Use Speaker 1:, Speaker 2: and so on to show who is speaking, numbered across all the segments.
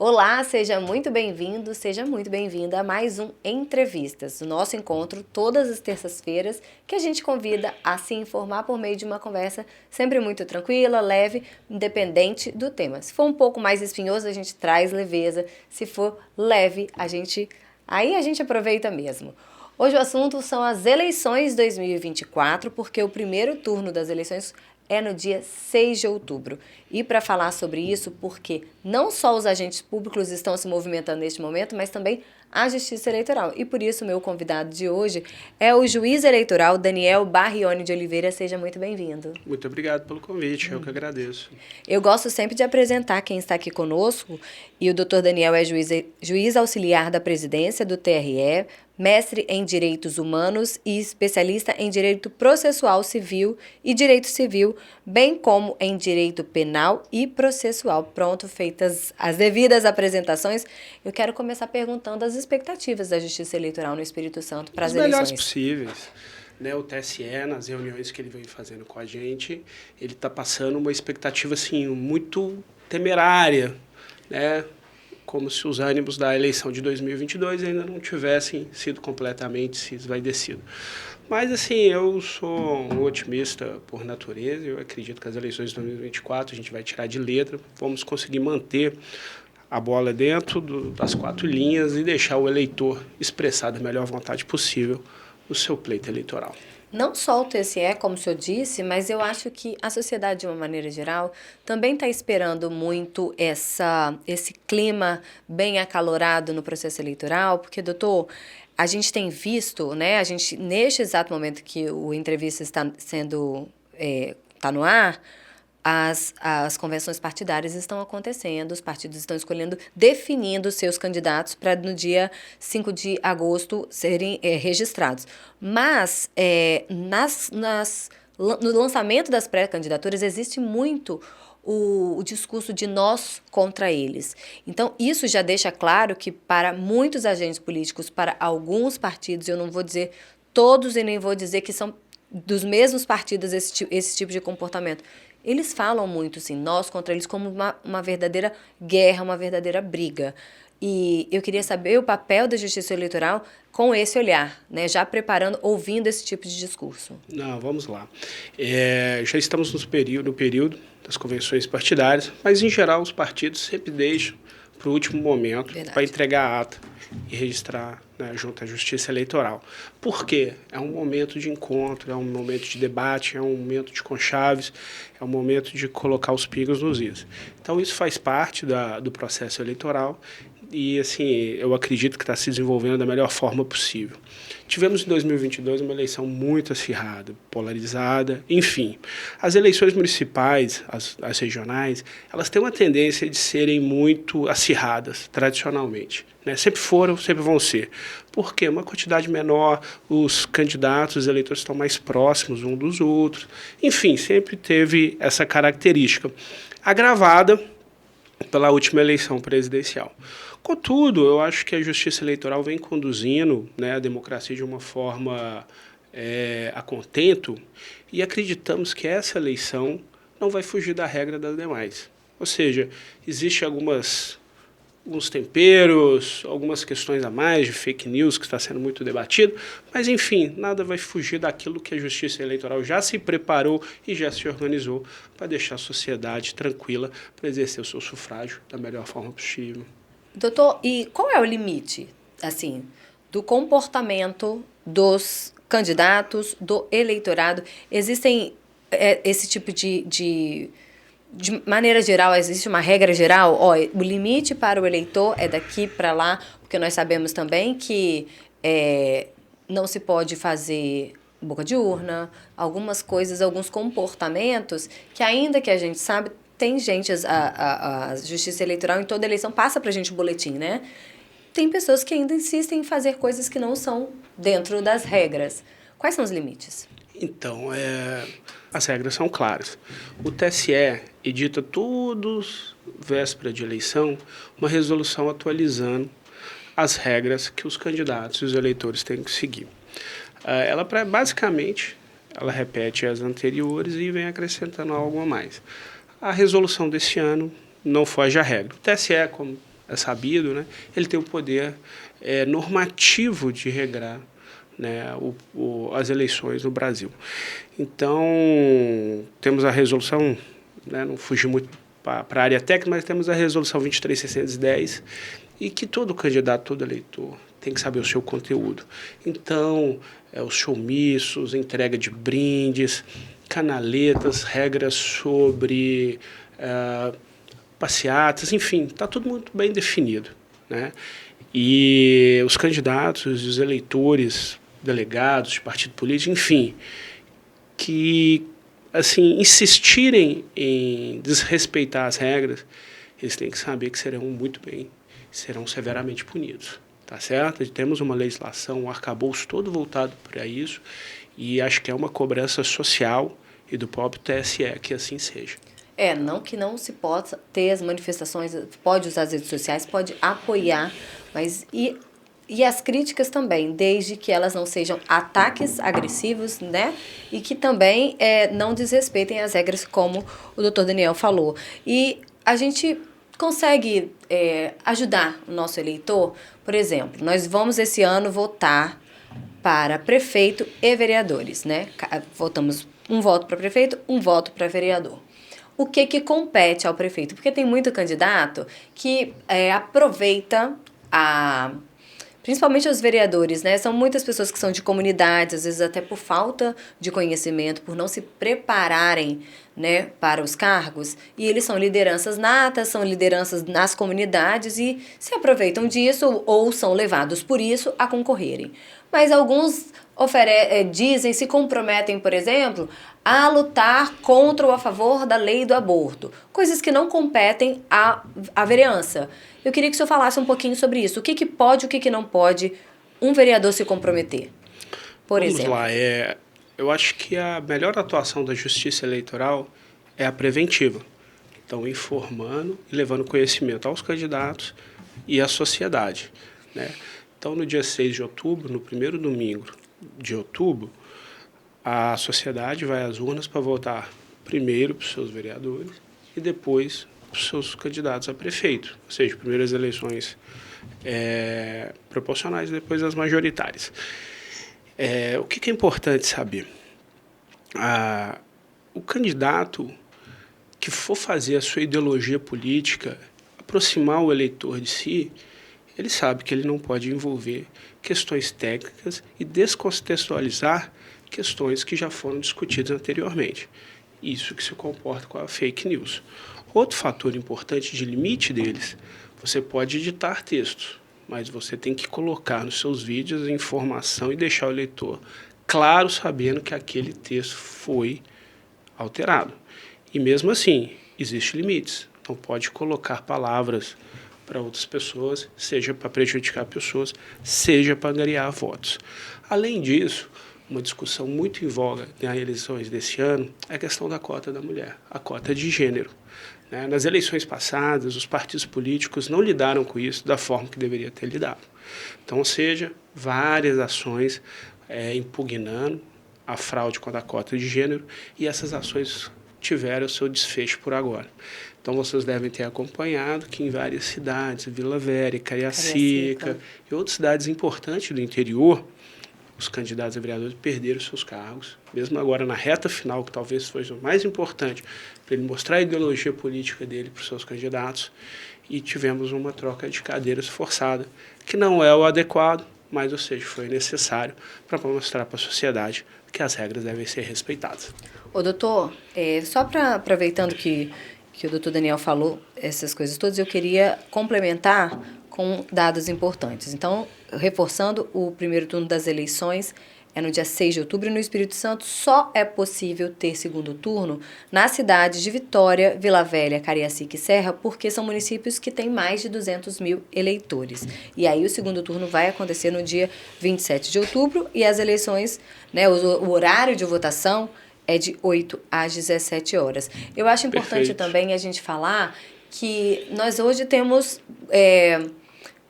Speaker 1: Olá, seja muito bem-vindo, seja muito bem-vinda a mais um Entrevistas, o nosso encontro todas as terças-feiras que a gente convida a se informar por meio de uma conversa sempre muito tranquila, leve, independente do tema. Se for um pouco mais espinhoso, a gente traz leveza, se for leve, aí a gente aproveita mesmo. Hoje o assunto são as eleições 2024, porque o primeiro turno das eleições é no dia 6 de outubro. E para falar sobre isso, porque não só os agentes públicos estão se movimentando neste momento, mas também a Justiça Eleitoral. E por isso, meu convidado de hoje é o juiz eleitoral Daniel Barrione de Oliveira. Seja muito bem-vindo.
Speaker 2: Muito obrigado pelo convite, eu que agradeço.
Speaker 1: Eu gosto sempre de apresentar quem está aqui conosco, e o doutor Daniel é juiz auxiliar da presidência do TRE, mestre em Direitos Humanos e especialista em Direito Processual Civil e Direito Civil, bem como em Direito Penal e Processual. Pronto, feitas as devidas apresentações, eu quero começar perguntando as expectativas da Justiça Eleitoral no Espírito Santo para as eleições.
Speaker 2: As melhores possíveis. Né, o TSE, nas reuniões que ele vem fazendo com a gente, ele está passando uma expectativa assim, muito temerária, né? Como se os ânimos da eleição de 2022 ainda não tivessem sido completamente esvaidecidos. Mas, assim, eu sou um otimista por natureza, eu acredito que as eleições de 2024 a gente vai tirar de letra, vamos conseguir manter a bola dentro das quatro linhas e deixar o eleitor expressar da melhor vontade possível o seu pleito eleitoral.
Speaker 1: Não só o TSE, como o senhor disse, mas eu acho que a sociedade, de uma maneira geral, também está esperando muito esse clima bem acalorado no processo eleitoral, porque, doutor, a gente tem visto, né, neste exato momento que o entrevista está está no ar, as convenções partidárias estão acontecendo, os partidos estão definindo seus candidatos para no dia 5 de agosto serem registrados. Mas no lançamento das pré-candidaturas existe muito o discurso de nós contra eles. Então, isso já deixa claro que para muitos agentes políticos, para alguns partidos, eu não vou dizer todos e nem vou dizer que são dos mesmos partidos esse tipo de comportamento. Eles falam muito, assim, nós contra eles, como uma verdadeira guerra, uma verdadeira briga. E eu queria saber o papel da Justiça Eleitoral com esse olhar, né? Já preparando, ouvindo esse tipo de discurso.
Speaker 2: Não, vamos lá. Já estamos no período das convenções partidárias, mas, em geral, os partidos sempre deixam para o último momento para entregar a ata e registrar, né, junto à Justiça Eleitoral. Por quê? É um momento de encontro, é um momento de debate, é um momento de conchaves, é um momento de colocar os pingos nos is. Então, isso faz parte do processo eleitoral e, assim, eu acredito que está se desenvolvendo da melhor forma possível. Tivemos em 2022 uma eleição muito acirrada, polarizada, enfim. As eleições municipais, as regionais, elas têm uma tendência de serem muito acirradas, tradicionalmente, né? Sempre foram, sempre vão ser. Por quê? Uma quantidade menor, os candidatos, os eleitores estão mais próximos uns dos outros. Enfim, sempre teve essa característica, agravada pela última eleição presidencial. Contudo, eu acho que a Justiça Eleitoral vem conduzindo, né, a democracia de uma forma a contento e acreditamos que essa eleição não vai fugir da regra das demais. Ou seja, existem alguns temperos, algumas questões a mais de fake news que está sendo muito debatido, mas, enfim, nada vai fugir daquilo que a Justiça Eleitoral já se preparou e já se organizou para deixar a sociedade tranquila para exercer o seu sufrágio da melhor forma possível.
Speaker 1: Doutor, e qual é o limite, assim, do comportamento dos candidatos, do eleitorado? Existem esse tipo de maneira geral, existe uma regra geral? O limite para o eleitor é daqui para lá, porque nós sabemos também que não se pode fazer boca de urna, algumas coisas, alguns comportamentos que, ainda que a gente sabe, tem gente, a Justiça Eleitoral em toda eleição passa para a gente o boletim, né? Tem pessoas que ainda insistem em fazer coisas que não são dentro das regras. Quais são os limites?
Speaker 2: Então, as regras são claras. O TSE edita todos, véspera de eleição, uma resolução atualizando as regras que os candidatos e os eleitores têm que seguir. Ela, basicamente, ela repete as anteriores e vem acrescentando algo a mais. A resolução desse ano não foge à regra. O TSE, como é sabido, né, ele tem o poder normativo de regrar, né, as eleições no Brasil. Então, temos a resolução, né, não fugir muito para a área técnica, mas temos a resolução 23.610, e que todo candidato, todo eleitor tem que saber o seu conteúdo. Então, os showmissos, entrega de brindes, canaletas, regras sobre passeatas, enfim, está tudo muito bem definido, né? E os candidatos, os eleitores, delegados de partido político, enfim, que assim insistirem em desrespeitar as regras, eles têm que saber que serão severamente punidos, tá certo? Temos uma legislação, um arcabouço todo voltado para isso, e acho que é uma cobrança social e do próprio TSE que assim seja.
Speaker 1: Não que não se possa ter as manifestações, pode usar as redes sociais, pode apoiar, mas e as críticas também, desde que elas não sejam ataques agressivos, né? E que também não desrespeitem as regras, como o doutor Daniel falou. E a gente consegue ajudar o nosso eleitor. Por exemplo, nós vamos esse ano votar para prefeito e vereadores, né? Votamos um voto para prefeito, um voto para vereador. O que compete ao prefeito? Porque tem muito candidato que aproveita principalmente os vereadores, né? São muitas pessoas que são de comunidades, às vezes até por falta de conhecimento, por não se prepararem, né, para os cargos, e eles são lideranças natas, são lideranças nas comunidades e se aproveitam disso ou são levados por isso a concorrerem. Mas alguns dizem, se comprometem, por exemplo, a lutar contra ou a favor da lei do aborto, coisas que não competem à vereança. Eu queria que o senhor falasse um pouquinho sobre isso. O que pode, o que não pode um vereador se comprometer, por exemplo?
Speaker 2: Vamos lá. Eu acho que a melhor atuação da justiça eleitoral é a preventiva. Então, informando e levando conhecimento aos candidatos e à sociedade, né? Então, no dia 6 de outubro, no primeiro domingo de outubro, a sociedade vai às urnas para votar primeiro para os seus vereadores e depois para os seus candidatos a prefeito. Ou seja, primeiro as eleições proporcionais e depois as majoritárias. O que é importante saber? O candidato que for fazer a sua ideologia política, aproximar o eleitor de si, ele sabe que ele não pode envolver questões técnicas e descontextualizar questões que já foram discutidas anteriormente. Isso que se comporta com a fake news. Outro fator importante de limite deles, você pode editar textos, mas você tem que colocar nos seus vídeos a informação e deixar o eleitor claro, sabendo que aquele texto foi alterado. E mesmo assim, existem limites. Não pode colocar palavras para outras pessoas, seja para prejudicar pessoas, seja para angariar votos. Além disso, uma discussão muito em voga nas eleições desse ano é a questão da cota da mulher, a cota de gênero. Nas eleições passadas, os partidos políticos não lidaram com isso da forma que deveria ter lidado. Então, ou seja, várias ações impugnando a fraude com a cota de gênero, e essas ações tiveram o seu desfecho por agora. Então, vocês devem ter acompanhado que em várias cidades, Vila Velha, Cariacica e outras cidades importantes do interior, os candidatos a vereadores perderam seus cargos, mesmo agora na reta final, que talvez seja o mais importante, para ele mostrar a ideologia política dele para os seus candidatos, e tivemos uma troca de cadeiras forçada, que não é o adequado, mas, ou seja, foi necessário para mostrar para a sociedade que as regras devem ser respeitadas.
Speaker 1: Ô, doutor, só aproveitando que o doutor Daniel falou essas coisas todas, eu queria complementar com dados importantes. Então, reforçando, o primeiro turno das eleições é no dia 6 de outubro, e no Espírito Santo só é possível ter segundo turno nas cidades de Vitória, Vila Velha, Cariacica e Serra, porque são municípios que têm mais de 200 mil eleitores. E aí o segundo turno vai acontecer no dia 27 de outubro, e as eleições, né, o horário de votação é de 8 às 17 horas. Eu acho importante também a gente falar que nós hoje temos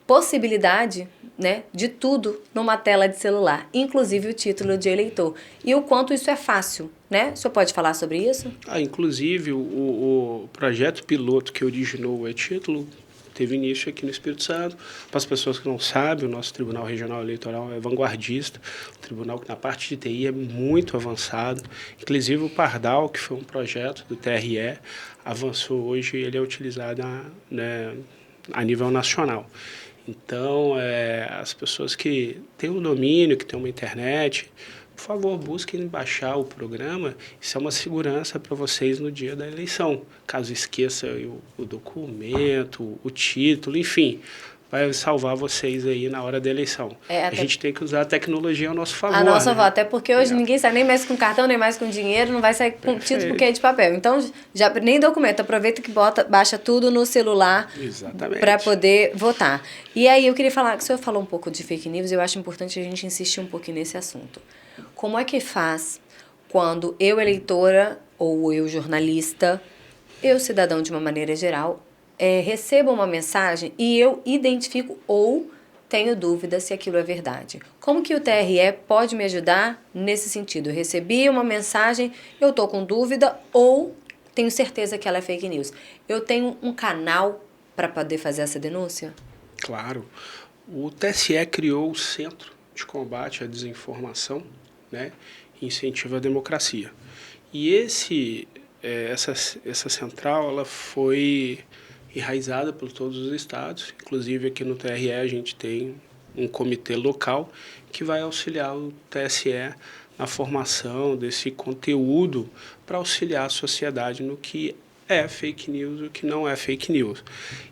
Speaker 1: possibilidade, né, de tudo numa tela de celular, inclusive o título de eleitor. E o quanto isso é fácil, né? O senhor pode falar sobre isso?
Speaker 2: Inclusive, o projeto piloto que originou o título teve início aqui no Espírito Santo. Para as pessoas que não sabem, o nosso Tribunal Regional Eleitoral é vanguardista, um tribunal que na parte de TI é muito avançado. Inclusive o Pardal, que foi um projeto do TRE, avançou hoje e ele é utilizado a nível nacional. Então, as pessoas que têm um domínio, que têm uma internet, por favor, busquem baixar o programa. Isso é uma segurança para vocês no dia da eleição. Caso esqueça o documento, o título, enfim, vai salvar vocês aí na hora da eleição. A gente tem que usar a tecnologia ao nosso favor.
Speaker 1: A nossa favor, até porque hoje ninguém sai nem mais com cartão, nem mais com dinheiro, não vai sair com título porque é de papel. Então, já nem documento, aproveita que baixa tudo no celular para poder votar. E aí eu queria falar, que o senhor falou um pouco de fake news, eu acho importante a gente insistir um pouquinho nesse assunto. Como é que faz quando eu, eleitora, ou eu, jornalista, eu, cidadão de uma maneira geral, recebo uma mensagem e eu identifico ou tenho dúvida se aquilo é verdade? Como que o TRE pode me ajudar nesse sentido? Eu recebi uma mensagem, eu estou com dúvida ou tenho certeza que ela é fake news. Eu tenho um canal para poder fazer essa denúncia?
Speaker 2: Claro. O TSE criou o Centro de Combate à Desinformação, né, e Incentivo à Democracia. E essa central ela foi enraizada por todos os estados, inclusive aqui no TRE a gente tem um comitê local que vai auxiliar o TSE na formação desse conteúdo para auxiliar a sociedade no que é fake news e o que não é fake news.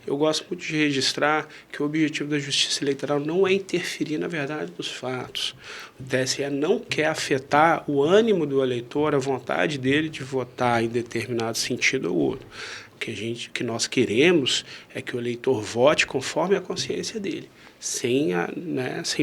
Speaker 2: Eu gosto muito de registrar que o objetivo da Justiça Eleitoral não é interferir na verdade dos fatos. O TSE não quer afetar o ânimo do eleitor, a vontade dele de votar em determinado sentido ou outro. O que nós queremos é que o eleitor vote conforme a consciência dele, sem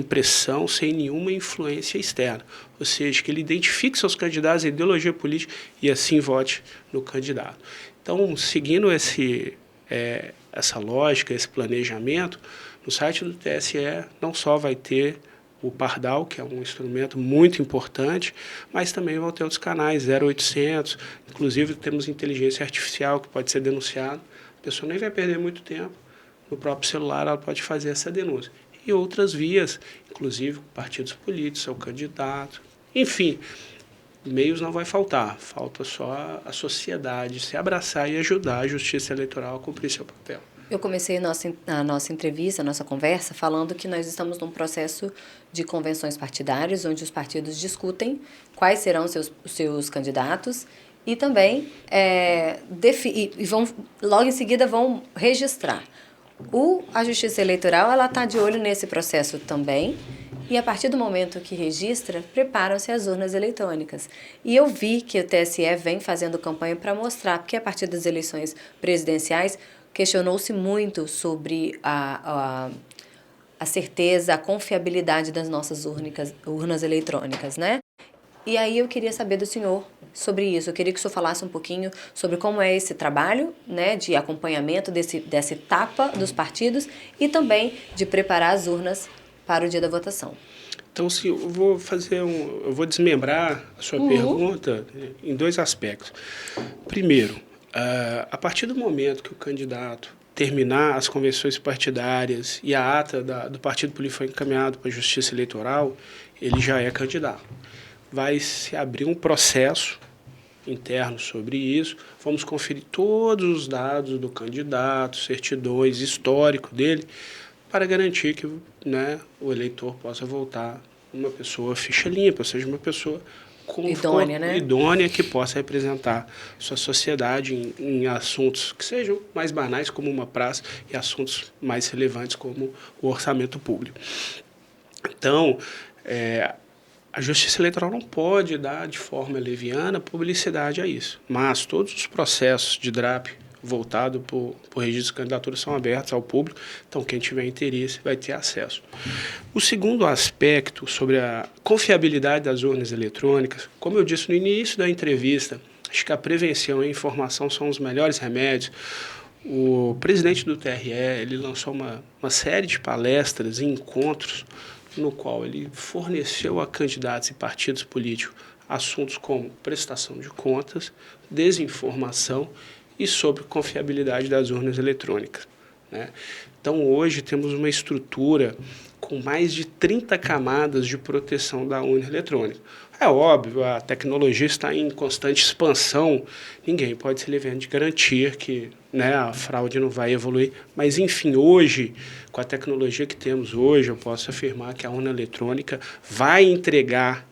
Speaker 2: pressão, sem nenhuma influência externa. Ou seja, que ele identifique seus candidatos, a ideologia política e assim vote no candidato. Então, seguindo essa lógica, esse planejamento, no site do TSE não só vai ter o Pardal, que é um instrumento muito importante, mas também vão ter outros canais, 0800, inclusive temos inteligência artificial que pode ser denunciada, a pessoa nem vai perder muito tempo, no próprio celular ela pode fazer essa denúncia. E outras vias, inclusive partidos políticos, seu candidato, enfim, meios não vai faltar, falta só a sociedade se abraçar e ajudar a Justiça Eleitoral a cumprir seu papel.
Speaker 1: Eu comecei a nossa entrevista, a nossa conversa, falando que nós estamos num processo de convenções partidárias, onde os partidos discutem quais serão os seus candidatos e também logo em seguida vão registrar. A Justiça Eleitoral está de olho nesse processo também e a partir do momento que registra, preparam-se as urnas eletrônicas. E eu vi que o TSE vem fazendo campanha para mostrar, porque a partir das eleições presidenciais, questionou-se muito sobre a certeza, a confiabilidade das nossas urnas eletrônicas, né? E aí eu queria saber do senhor sobre isso. Eu queria que o senhor falasse um pouquinho sobre como é esse trabalho, né, de acompanhamento dessa etapa dos partidos e também de preparar as urnas para o dia da votação.
Speaker 2: Então, se eu vou desmembrar a sua pergunta em dois aspectos. Primeiro, a partir do momento que o candidato terminar as convenções partidárias e a ata do partido político foi encaminhado para a Justiça Eleitoral, ele já é candidato. Vai se abrir um processo interno sobre isso, vamos conferir todos os dados do candidato, certidões, histórico dele, para garantir que o eleitor possa votar uma pessoa ficha limpa, ou seja, uma pessoa idônea que possa representar sua sociedade em assuntos que sejam mais banais, como uma praça, e assuntos mais relevantes, como o orçamento público. Então, a Justiça Eleitoral não pode dar de forma leviana publicidade a isso, mas todos os processos de DRAP voltado por registro de candidatura são abertos ao público, então quem tiver interesse vai ter acesso. O segundo aspecto sobre a confiabilidade das urnas eletrônicas, como eu disse no início da entrevista, acho que a prevenção e a informação são os melhores remédios. O presidente do TRE ele lançou uma série de palestras e encontros no qual ele forneceu a candidatos e partidos políticos assuntos como prestação de contas, desinformação e sobre confiabilidade das urnas eletrônicas. né? Então, hoje temos uma estrutura com mais de 30 camadas de proteção da urna eletrônica. É óbvio, a tecnologia está em constante expansão, ninguém pode se livrar de garantir que, né, a fraude não vai evoluir, mas, enfim, hoje, com a tecnologia que temos hoje, eu posso afirmar que a urna eletrônica vai entregar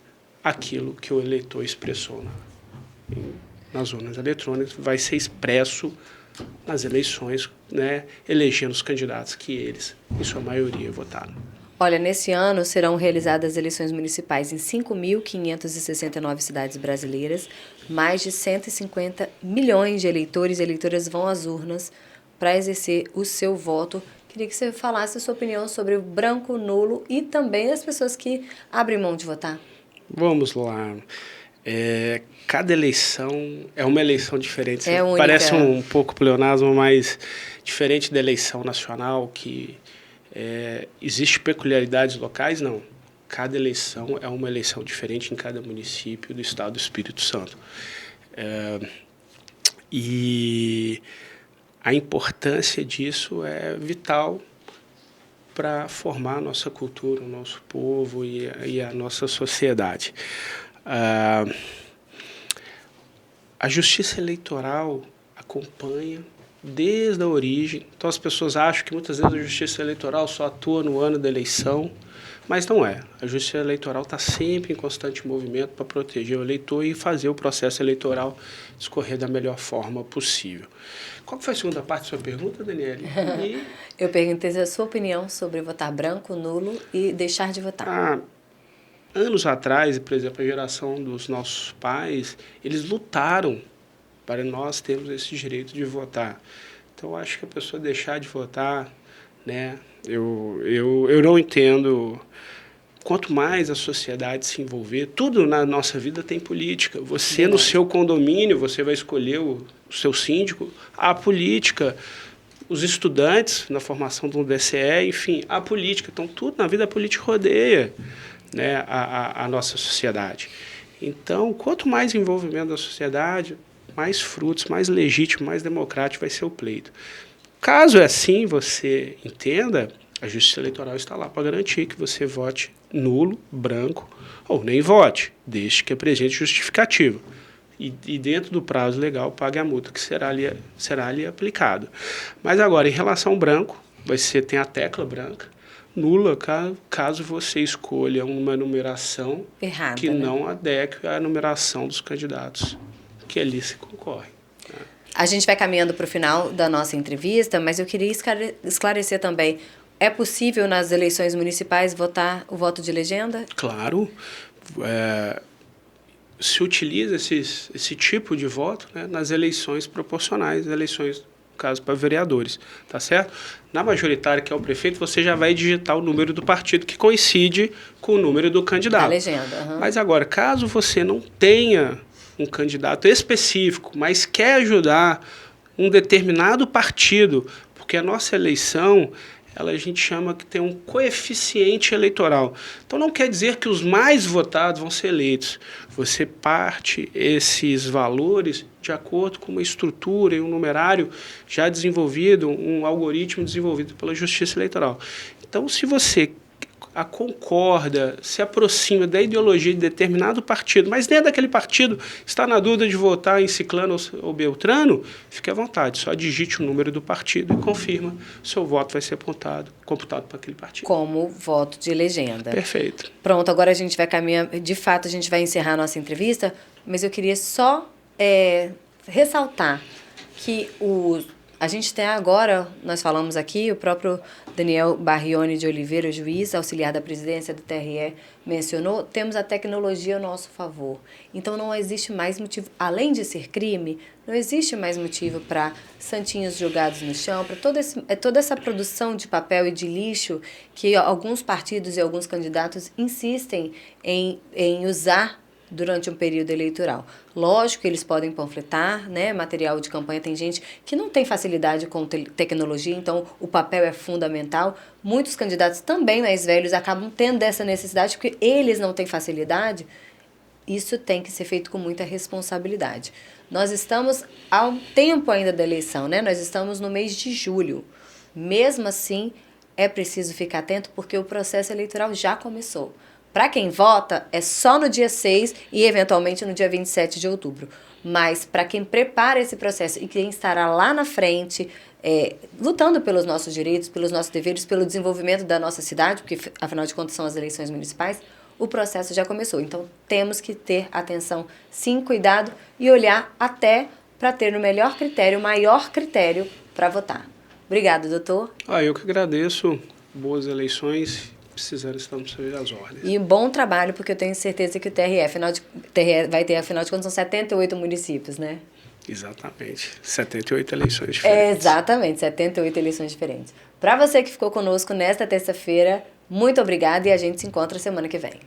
Speaker 2: aquilo que o eleitor expressou nas urnas eletrônicas, vai ser expresso nas eleições, né, elegendo os candidatos que eles, em sua maioria, votaram.
Speaker 1: Olha, nesse ano serão realizadas eleições municipais em 5.569 cidades brasileiras. Mais de 150 milhões de eleitores e eleitoras vão às urnas para exercer o seu voto. Queria que você falasse a sua opinião sobre o branco, nulo e também as pessoas que abrem mão de votar.
Speaker 2: Vamos lá. Cada eleição é uma eleição diferente.
Speaker 1: É única.
Speaker 2: Parece um pouco pleonasmo, mas diferente da eleição nacional, que existe peculiaridades locais, não. Cada eleição é uma eleição diferente em cada município do estado do Espírito Santo. E a importância disso é vital para formar a nossa cultura, o nosso povo e a nossa sociedade. A justiça eleitoral acompanha desde a origem. Então, as pessoas acham que muitas vezes a justiça eleitoral só atua no ano da eleição, mas não é. A justiça eleitoral está sempre em constante movimento para proteger o eleitor e fazer o processo eleitoral escorrer da melhor forma possível. Qual foi a segunda parte da sua pergunta, Daniele?
Speaker 1: Eu perguntei a sua opinião sobre votar branco, nulo e deixar de votar.
Speaker 2: Anos atrás, por exemplo, a geração dos nossos pais, eles lutaram para nós termos esse direito de votar. Então, eu acho que a pessoa deixar de votar, né, eu não entendo. Quanto mais a sociedade se envolver, tudo na nossa vida tem política. Você, no seu condomínio, você vai escolher o seu síndico, a política, os estudantes na formação do DCE, enfim, a política. Então, tudo na vida política rodeia, né, a nossa sociedade. Então, quanto mais envolvimento da sociedade, mais frutos, mais legítimo, mais democrático vai ser o pleito. Caso assim você entenda, a Justiça Eleitoral está lá para garantir que você vote nulo, branco ou nem vote, desde que apresente justificativa. E dentro do prazo legal pague a multa que será ali aplicado. Mas agora, em relação ao branco, tem a tecla branca, nula caso você escolha uma numeração
Speaker 1: errada,
Speaker 2: que
Speaker 1: né?
Speaker 2: não adeque à numeração dos candidatos que ali se concorrem.
Speaker 1: A gente vai caminhando para o final da nossa entrevista, mas eu queria esclarecer também. É possível nas eleições municipais votar o voto de legenda?
Speaker 2: Claro. Se utiliza esse tipo de voto, né, nas eleições proporcionais, eleições, no caso, para vereadores, tá certo? Na majoritária, que é o prefeito, você já vai digitar o número do partido que coincide com o número do candidato.
Speaker 1: Da legenda. Uhum.
Speaker 2: Mas agora, caso você não tenha um candidato específico, mas quer ajudar um determinado partido, porque a nossa eleição, a gente chama que tem um coeficiente eleitoral. Então, não quer dizer que os mais votados vão ser eleitos. Você parte esses valores de acordo com uma estrutura e um numerário já desenvolvido, um algoritmo desenvolvido pela Justiça Eleitoral. Então, se você concorda, se aproxima da ideologia de determinado partido, mas dentro daquele partido está na dúvida de votar em Ciclano ou Beltrano, fique à vontade, só digite o número do partido e confirma, seu voto vai ser computado para aquele partido.
Speaker 1: Como voto de legenda.
Speaker 2: Perfeito.
Speaker 1: Pronto, agora a gente vai caminhar, de fato a gente vai encerrar a nossa entrevista, mas eu queria só ressaltar que a gente tem agora, nós falamos aqui, o próprio Daniel Barrione de Oliveira, juiz, auxiliar da presidência do TRE, mencionou, temos a tecnologia a nosso favor. Então não existe mais motivo, além de ser crime, não existe mais motivo para santinhos jogados no chão, para toda essa produção de papel e de lixo que alguns partidos e alguns candidatos insistem em usar durante um período eleitoral. Lógico que eles podem panfletar, né, material de campanha. Tem gente que não tem facilidade com tecnologia, então o papel é fundamental. Muitos candidatos também mais velhos acabam tendo essa necessidade porque eles não têm facilidade. Isso tem que ser feito com muita responsabilidade. Nós estamos há um tempo ainda da eleição, né? Nós estamos no mês de julho. Mesmo assim, é preciso ficar atento porque o processo eleitoral já começou. Para quem vota, é só no dia 6 e, eventualmente, no dia 27 de outubro. Mas, para quem prepara esse processo e quem estará lá na frente, lutando pelos nossos direitos, pelos nossos deveres, pelo desenvolvimento da nossa cidade, porque, afinal de contas, são as eleições municipais, o processo já começou. Então, temos que ter atenção, sim, cuidado e olhar até para ter o melhor critério, o maior critério para votar. Obrigada, doutor.
Speaker 2: Eu que agradeço. Boas eleições. Precisando, estamos sobre as ordens.
Speaker 1: E bom trabalho, porque eu tenho certeza que o TRE vai ter, afinal de contas, são 78 municípios, né?
Speaker 2: Exatamente. 78 eleições diferentes.
Speaker 1: Exatamente, 78 eleições diferentes. Para você que ficou conosco nesta terça-feira, muito obrigada e a gente se encontra semana que vem.